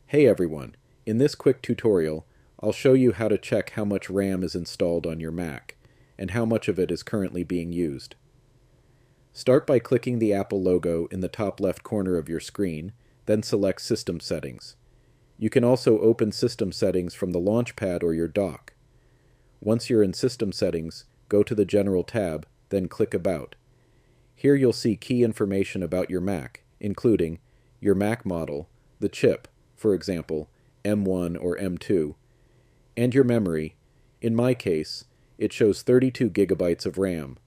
Hey everyone, in this quick tutorial, I'll show you how to check how much RAM is installed on your Mac, and how much of it is currently being used. Start by clicking the Apple logo in the top left corner of your screen, then select System Settings. You can also open System Settings from the Launchpad or your dock. Once you're in System Settings, go to the General tab, then click About. Here you'll see key information about your Mac, including your Mac model, the chip, for example, M1 or M2, and your memory. In my case, it shows 32 gigabytes of RAM.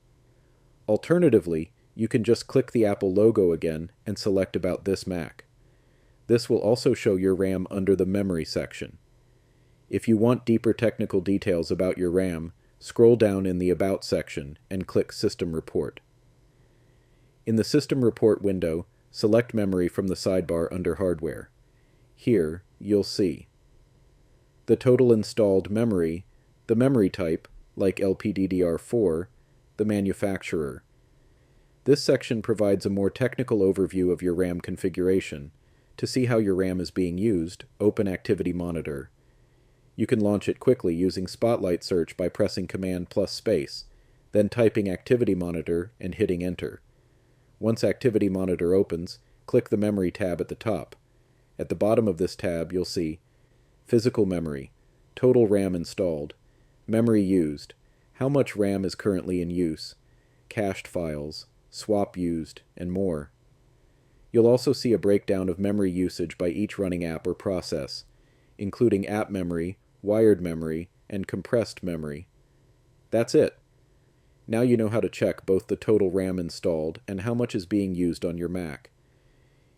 Alternatively, you can just click the Apple logo again and select About this Mac. This will also show your RAM under the Memory section. If you want deeper technical details about your RAM, scroll down in the About section and click System Report. In the System Report window, select Memory from the sidebar under Hardware. Here, you'll see the total installed memory, the memory type, like LPDDR4, the manufacturer. This section provides a more technical overview of your RAM configuration. To see how your RAM is being used, open Activity Monitor. You can launch it quickly using Spotlight Search by pressing Command plus space, then typing Activity Monitor and hitting Enter. Once Activity Monitor opens, click the Memory tab at the top. At the bottom of this tab, you'll see Physical Memory, Total RAM installed, Memory used, how much RAM is currently in use, Cached files, Swap used, and more. You'll also see a breakdown of memory usage by each running app or process, including app memory, wired memory, and compressed memory. That's it. Now you know how to check both the total RAM installed and how much is being used on your Mac.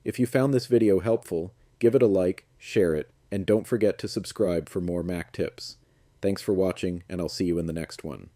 If you found this video helpful, give it a like, share it, and don't forget to subscribe for more Mac tips. Thanks for watching, and I'll see you in the next one.